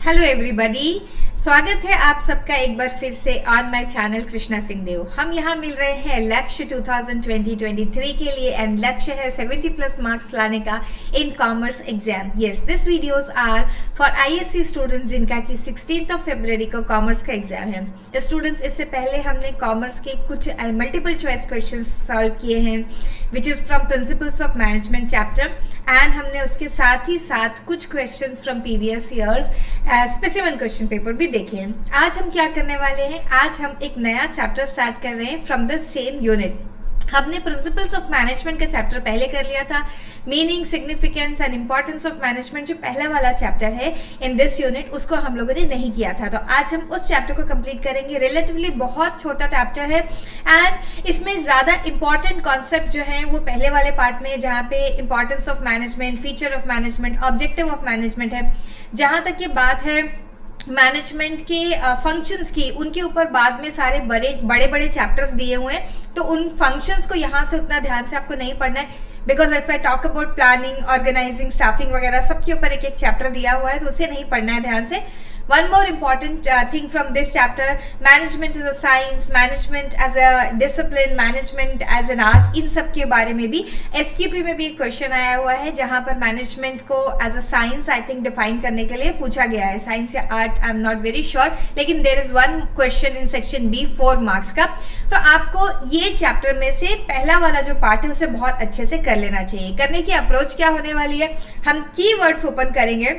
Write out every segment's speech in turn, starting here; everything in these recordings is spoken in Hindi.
हेलो एवरीबॉडी, स्वागत है आप सबका एक बार फिर से on my channel Krishna Singh Dev. हम यहाँ मिल रहे हैं लक्ष्य 2020-23 के लिए एंड लक्ष्य है 70 प्लस मार्क्स लाने का in commerce exam. Yes, this videos are for ISC students जिनका कि 16 फरवरी को कॉमर्स का एग्जाम है। स्टूडेंट्स, इससे पहले हमने कॉमर्स के कुछ मल्टीपल चॉइस क्वेश्चन सॉल्व किए हैं which is from principles of management chapter and हमने उसके साथ ही साथ कुछ question from previous years specific question paper भी देखे हैं। आज हम क्या करने वाले हैं, आज हम एक नया चैप्टर स्टार्ट कर रहे हैं फ्रॉम द सेम यूनिट। हमने प्रिंसिपल्स ऑफ मैनेजमेंट का चैप्टर पहले कर लिया था। Meaning, significance and importance of management जो पहला वाला चैप्टर है इन दिस यूनिट, उसको हम लोगों ने नहीं किया था। तो आज हम उस चैप्टर को कंप्लीट करेंगे। रिलेटिवली बहुत छोटा चैप्टर है एंड इसमें ज़्यादा इंपॉर्टेंट कॉन्सेप्ट जो है वो पहले वाले पार्ट में है, जहाँ पे importance of management, feature of management, objective of management है। जहाँ तक ये बात है मैनेजमेंट के फंक्शंस की, उनके ऊपर बाद में सारे बड़े बड़े चैप्टर्स दिए हुए हैं, तो उन फंक्शंस को यहाँ से उतना ध्यान से आपको नहीं पढ़ना है। Because if I talk about planning, organizing, staffing वगैरह सबके ऊपर एक एक चैप्टर दिया हुआ है, तो उसे नहीं पढ़ना है ध्यान से। One more important thing from this chapter, management is a science, management as a discipline, management as an art, इन सब के बारे में भी SQP में भी एक क्वेश्चन आया हुआ है जहाँ पर मैनेजमेंट को as a science I think define करने के लिए पूछा गया है। साइंस या art, I am not very sure, लेकिन there is one question in section B 4 marks का। तो आपको ये चैप्टर में से पहला वाला जो पार्ट है उसे बहुत अच्छे से कर लेना चाहिए। करने की अप्रोच क्या होने वाली है, हम कीवर्ड्स ओपन करेंगे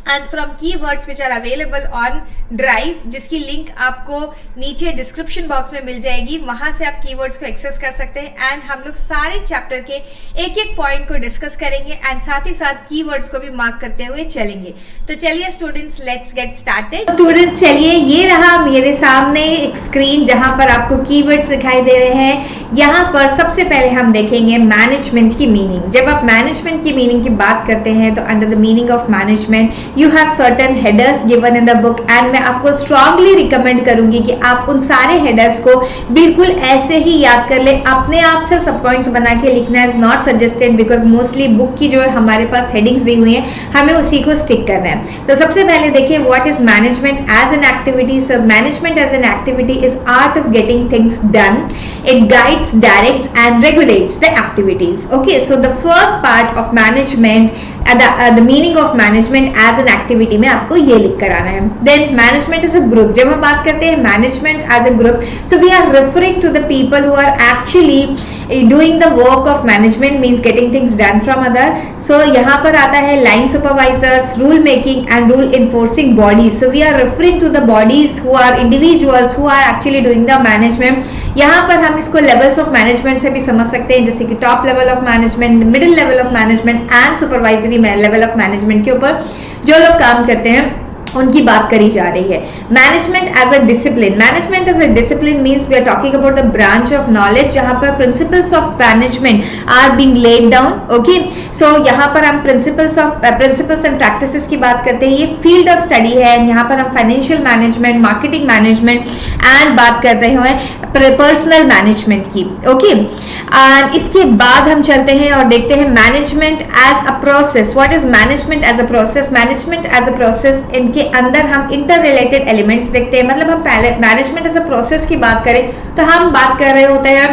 and from keywords which are available on drive, जिसकी लिंक आपको नीचे डिस्क्रिप्शन बॉक्स में मिल जाएगी, वहां से आप कीवर्ड्स को एक्सेस कर सकते हैं एंड हम लोग सारे चैप्टर के एक एक पॉइंट को डिस्कस करेंगे एंड साथ ही साथ कीवर्ड्स को भी मार्क करते हुए चलेंगे। तो चलिए students, let's get started. Students, चलिए ये रहा मेरे सामने एक स्क्रीन जहां पर आपको कीवर्ड्स दिखाई दे रहे हैं। यहाँ पर सबसे पहले हम देखेंगे मैनेजमेंट की मीनिंग। जब आप मैनेजमेंट की मीनिंग की बात करते हैं तो under the meaning of management you have certain headers given in the book and मैं आपको strongly recommend करूंगी कि आप उन सारे headers को बिल्कुल ऐसे ही याद कर ले। अपने आप से सब पॉइंट्स बना के लिखना is not suggested because mostly book की जो हमारे पास headings दी हुई हैं हमें उसी को stick करना है। तो सबसे पहले देखिए what is management as an activity। So management as an activity is art of getting things done. It guides, directs and regulates the activities. Okay, so the first part of management, the meaning of management as an activity में आपको ये लिख कर आना है। Then management as a group, जब हम बात करते हैं management as a group, so we are referring to the people who are actually doing the work of management, means getting things done from other. So यहाँ पर आता है line supervisors, rule making and rule enforcing bodies. So we are referring to the bodies who are individuals who are actually doing the management. यहाँ पर हम इसको लेवल्स ऑफ मैनेजमेंट से भी समझ सकते हैं, जैसे कि top level of management, middle level of management and supervisory level of management के ऊपर जो लोग काम करते हैं उनकी बात करी जा रही है। Management as a discipline, management as a discipline means we are talking about the branch of knowledge जहां पर principles of management are being laid down. Okay, so यहाँ पर हम प्रिंसिपल्स एंड प्रैक्टिसेस की बात करते हैं। ये फील्ड ऑफ स्टडी है। यहाँ पर हम financial management, marketing management and बात कर रहे हैं पर्सनल मैनेजमेंट की। ओके, एंड इसके बाद हम चलते हैं और देखते हैं management as a process. What is management as a process? Management as a process, इनके अंदर हम इंटर रिलेटेड एलिमेंट्स देखते हैं। मतलब हम पहले मैनेजमेंट एज अ प्रोसेस की बात करें तो हम बात कर रहे होते हैं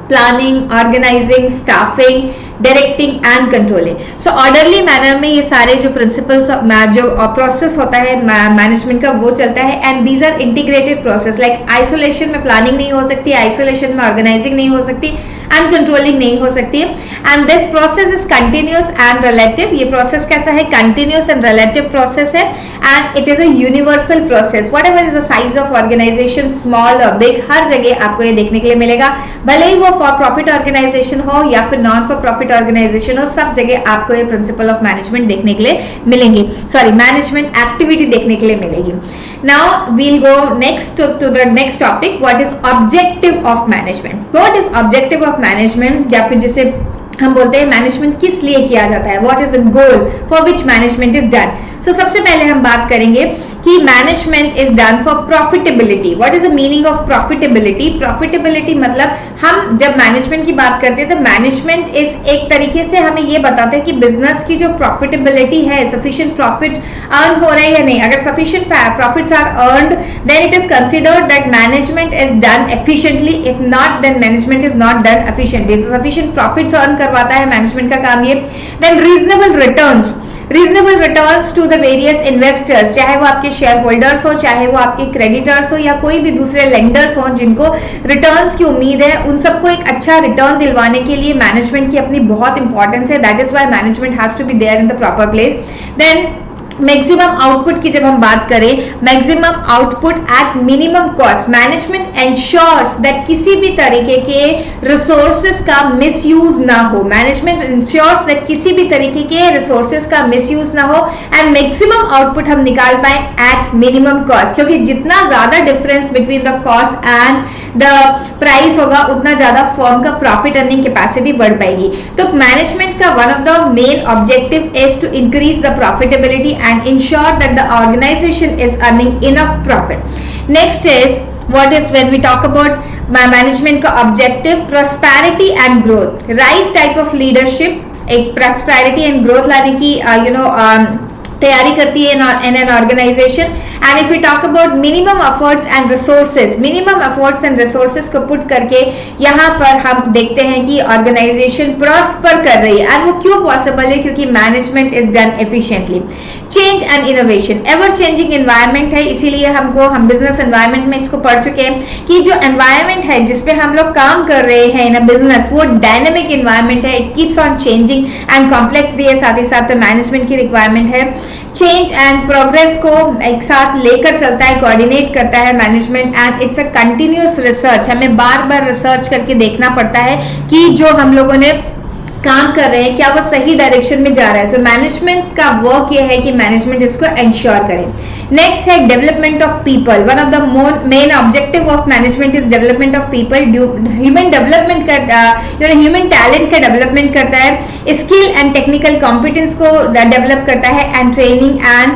planning, organizing, staffing, directing and controlling. So orderly manner में ये सारे जो प्रिंसिपल्स जो प्रोसेस होता है मैनेजमेंट का वो चलता है and these are integrated process. Like isolation में प्लानिंग नहीं हो सकती, आइसोलेशन में ऑर्गेनाइजिंग नहीं हो सकती एंड कंट्रोलिंग नहीं हो सकती है। And this process is continuous and relative. ये प्रोसेस कैसा है? कंटिन्यूअस एंड रिलेटिव प्रोसेस है and it is a universal process. Whatever is the size of organisation, small और बिग, हर जगह आपको ये देखने के लिए मिलेगा। भले ही वो फॉर प्रॉफिट ऑर्गेनाइजेशन हो या फिर नॉन फॉर प्रॉफिट ऑर्गेनाइजेशन हो, सब जगह आपको ये प्रिंसिपल ऑफ मैनेजमेंट देखने के लिए मिलेंगे, सॉरी मैनेजमेंट एक्टिविटी देखने के लिए मिलेगी। Now we'll go next to the next topic, what is objective of management. What is objective of management, या फिर जिसे हम बोलते हैं मैनेजमेंट किस लिए किया जाता है, what is the goal for which management is done. So सबसे पहले हम बात करेंगे कि management is done for profitability. What is the meaning of profitability? Profitability मतलब हम जब मैनेजमेंट की बात करते हैं तो मैनेजमेंट इज एक तरीके से हमें ये बताते हैं कि बिजनेस की जो प्रॉफिटेबिलिटी है, सफिशिएंट प्रॉफिट अर्न हो रहा है या नहीं। अगर sufficient profits are earned then it is considered that management is done efficiently, if not then management is not done efficiently. Sufficient profits earn करवाता है मैनेजमेंट का काम ये। Then reasonable returns to the various investors, चाहे वो आपके शेयर होल्डर्स हो, चाहे वो आपके क्रेडिटर्स हो या कोई भी दूसरे लेंडर्स हो जिनको रिटर्न्स की उम्मीद है, उन सबको एक अच्छा रिटर्न दिलवाने के लिए मैनेजमेंट की अपनी बहुत इंपॉर्टेंस है। That is why management has to be there in the proper place. Then maximum output की जब हम बात करें, maximum output at minimum cost. Management ensures that किसी भी तरीके के रिसोर्सेज का मिसयूज ना हो। मैनेजमेंट एंश्योर्स दैट किसी भी तरीके के रिसोर्सेज का मिसयूज ना हो एंड मैक्सिमम आउटपुट हम निकाल पाए एट मिनिमम कॉस्ट, क्योंकि जितना ज्यादा difference between the cost and the price होगा उतना ज्यादा फर्म का प्रॉफिट अर्निंग कैपेसिटी बढ़ पाएगी। तो मैनेजमेंट का one of the main objective is to increase the profitability and ensure that the organization is earning enough profit. Next is what is when we talk about management का objective, prosperity and growth. Right type of leadership एक prosperity and growth लाने की तैयारी करती है in an organization. And if we talk about minimum efforts and resources, minimum efforts and resources को पुट करके यहाँ पर हम देखते हैं कि ऑर्गेनाइजेशन प्रॉस्पर कर रही है। और वो क्यों पॉसिबल है? क्योंकि management is done efficiently. Change and innovation, ever changing environment है, इसीलिए हम बिजनेस एनवायरनमेंट में इसको पढ़ चुके हैं कि जो एनवायरनमेंट है जिसपे हम लोग काम कर रहे हैं इन अ बिजनेस, वो डायनेमिक एनवायरनमेंट है। It keeps on changing and complex भी है, साथ ही साथ मैनेजमेंट की रिक्वायरमेंट है। चेंज एंड प्रोग्रेस को एक साथ लेकर चलता है, कोऑर्डिनेट करता है management and it's a continuous research. हमें बार बार रिसर्च करके देखना पड़ता है कि जो हम लोगों ने काम कर रहे हैं क्या वो सही डायरेक्शन में जा रहा है। तो मैनेजमेंट का वर्क ये है कि मैनेजमेंट इसको एंश्योर करे। नेक्स्ट है development of people. One of the main objective of management is development of people. Human development का ह्यूमन टैलेंट का डेवलपमेंट करता है, स्किल एंड टेक्निकल कॉम्पिटेंस को डेवलप करता है एंड ट्रेनिंग एंड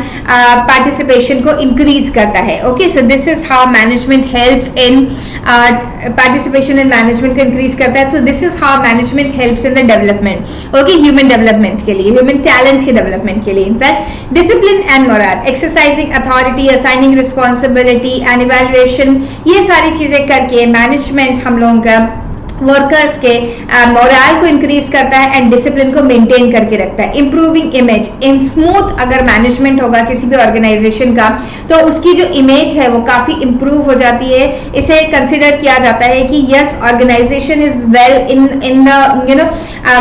पार्टिसिपेशन को इंक्रीज करता है। Okay, so this is how management helps in participation in management को इंक्रीज करता है। So this is how management helps in the development. Okay, human development के लिए, ह्यूमन टैलेंट के डेवलपमेंट के लिए। In fact discipline and moral, exercising authority, assigning responsibility and evaluation, ये सारी चीजें करके मैनेजमेंट हम लोगों का वर्कर्स के मोरल को इंक्रीज करता है एंड डिसिप्लिन को मेंटेन करके रखता है। इंप्रूविंग इमेज, इन स्मूथ अगर मैनेजमेंट होगा किसी भी ऑर्गेनाइजेशन का तो उसकी जो इमेज है वो काफी इंप्रूव हो जाती है। इसे कंसिडर किया जाता है कि yes, organisation is well in the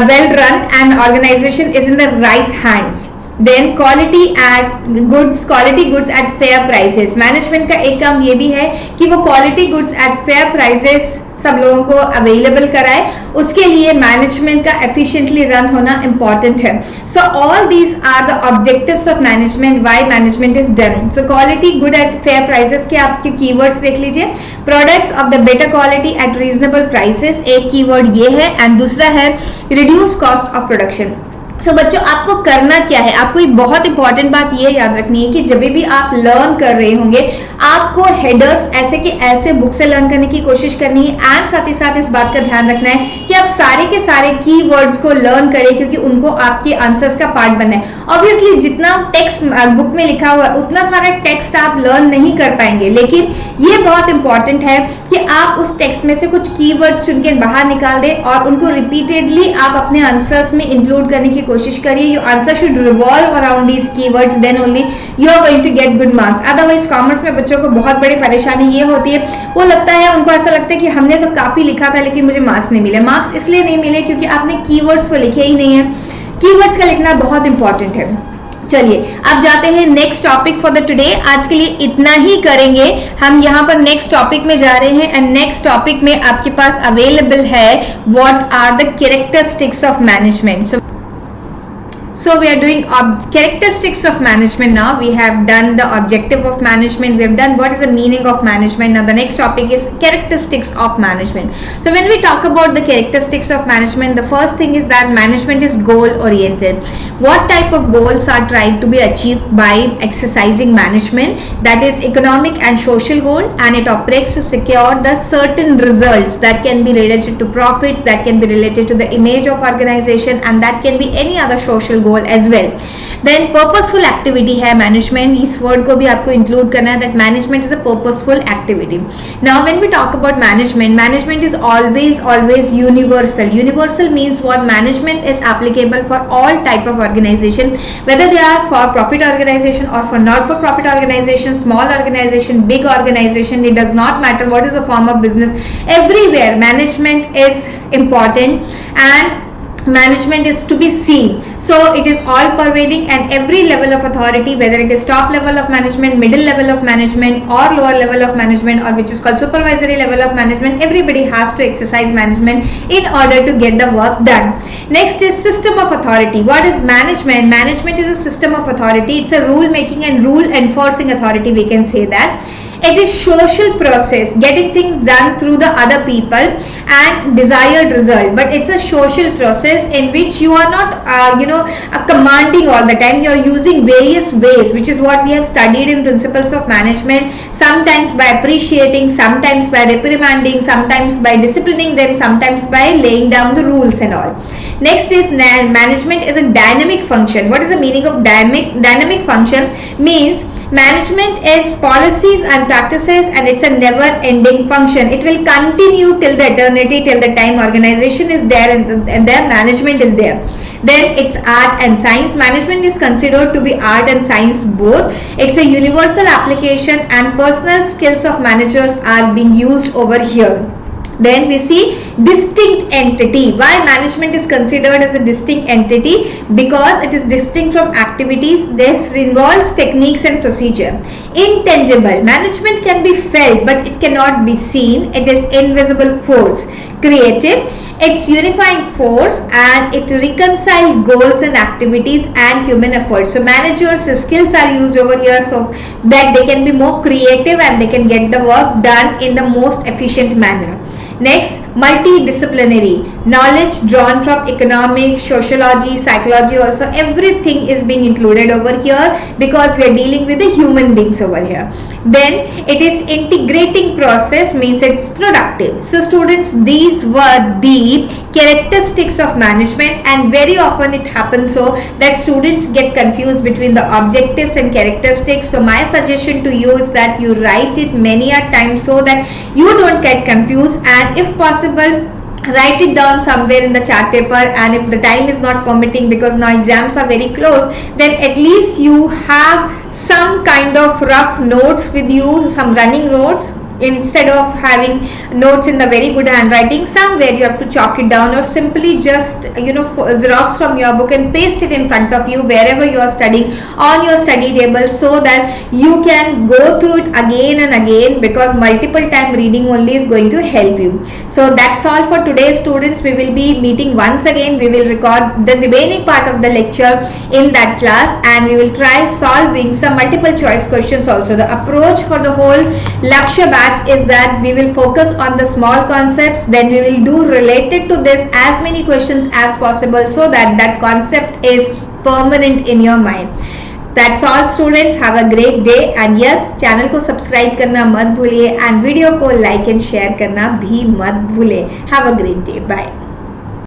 well run and organisation is in the right hands. Then quality goods at fair prices. Management का एक काम ये भी है कि वो quality goods at fair prices सब लोगों को अवेलेबल कराए, उसके लिए मैनेजमेंट का एफिशिएंटली रन होना इंपॉर्टेंट है। So all these are the objectives of management, why management is done. So quality good at fair prices के आपके कीवर्ड्स देख लीजिए। Products of the better quality at reasonable prices, एक कीवर्ड ये है एंड दूसरा है reduce cost of production. So बच्चों, आपको करना क्या है? आपको एक बहुत इंपॉर्टेंट बात ये याद रखनी है कि जब भी आप लर्न कर रहे होंगे आपको हेडर्स ऐसे के ऐसे बुक से लर्न करने की कोशिश करनी है एंड साथ ही साथ इस बात का ध्यान रखना है कि आप सारे के सारे कीवर्ड्स को लर्न करें, क्योंकि उनको आपके आंसर्स का पार्ट बनना है। ऑब्वियसली जितना टेक्स्ट बुक में लिखा हुआ है उतना सारा टेक्स्ट आप लर्न नहीं कर पाएंगे, लेकिन ये बहुत इंपॉर्टेंट है कि आप उस टेक्स्ट में से कुछ कीवर्ड चुन के बाहर निकाल दें और उनको रिपीटेडली आप अपने आंसर्स में इंक्लूड करने की कोशिश करिए। Your answer should revolve around these keywords, then only you are going to get good marks. Otherwise commerce में बच्चों को बहुत बड़ी परेशानी ये होती है, वो लगता है उनको ऐसा लगता है कि हमने तो काफी लिखा था लेकिन मुझे मार्क्स नहीं मिले। मार्क्स इसलिए नहीं मिले क्योंकि आपने कीवर्ड्स तो लिखे ही नहीं है। कीवर्ड्स का लिखना बहुत इंपॉर्टेंट है। चलिए अब जाते हैं next topic for the today. आज के लिए इतना ही करेंगे हम। यहाँ पर नेक्स्ट टॉपिक में जा रहे हैं एंड नेक्स्ट टॉपिक में आपके पास अवेलेबल है what are the characteristics of management. So we are doing characteristics of management now. We have done the objective of management. We have done what is the meaning of management. Now the next topic is characteristics of management. So when we talk about the characteristics of management, the first thing is that management is goal oriented. What type of goals are tried to be achieved by exercising management? That is economic and social goal, and it operates to secure the certain results that can be related to profits, that can be related to the image of organization, and that can be any other social goal as well. Then purposeful activity है management, इस word को भी आपको include करना है that management is a purposeful activity. Now when we talk about management, management is always universal. Universal means what? Management is applicable for all type of organization, whether they are for profit organization or for not for profit organization, small organization, big organization, it does not matter what is the form of business. Everywhere management is important and management is to be seen. So it is all pervading, and every level of authority, whether it is top level of management, middle level of management, or lower level of management, or which is called supervisory level of management, everybody has to exercise management in order to get the work done. Next is system of authority. What is management? Management is a system of authority. It's a rule making and rule enforcing authority, we can say that. It is social process, getting things done through the other people and desired result. But it's a social process in which you are not, commanding all the time. You are using various ways, which is what we have studied in principles of management. Sometimes by appreciating, sometimes by reprimanding, sometimes by disciplining them, sometimes by laying down the rules and all. Next is management is a dynamic function. What is the meaning of dynamic function? Means management is policies and practices, and it's a never ending function. It will continue till the eternity, till the time organization is there and their management is there. Then it's art and science. Management is considered to be art and science both. It's a universal application, and personal skills of managers are being used over here. Then we see distinct entity. Why management is considered as a distinct entity? Because it is distinct from activities. This involves techniques and procedure. Intangible. Management can be felt, but it cannot be seen. It is invisible force. Creative. It's unifying force, and it reconciles goals and activities and human efforts. So managers' skills are used over here so that they can be more creative and they can get the work done in the most efficient manner. Next, multidisciplinary. Knowledge drawn from economics, sociology, psychology also. Everything is being included over here because we are dealing with the human beings over here. Then it is integrating process, means it's productive. So students, these were the characteristics of management, and very often it happens so that students get confused between the objectives and characteristics. So my suggestion to you is that you write it many a time so that you don't get confused, and if possible write it down somewhere in the chart paper. And if the time is not permitting, because now exams are very close, then at least you have some kind of rough notes with you, some running notes. Instead of having notes in the very good handwriting, somewhere you have to chalk it down, or simply just xerox from your book and paste it in front of you wherever you are studying on your study table, so that you can go through it again and again, because multiple time reading only is going to help you. So that's all for today, students. We will be meeting once again. We will record the remaining part of the lecture in that class, and we will try solving some multiple choice questions also. The approach for the whole Lakshya batch is that we will focus on the small concepts, then we will do related to this as many questions as possible, so that that concept is permanent in your mind. That's all students. Have a great day, and yes, channel को सब्सक्राइब करना मत भूलिए, and वीडियो को लाइक एंड शेयर करना भी मत भूलिए. Have a great day. Bye.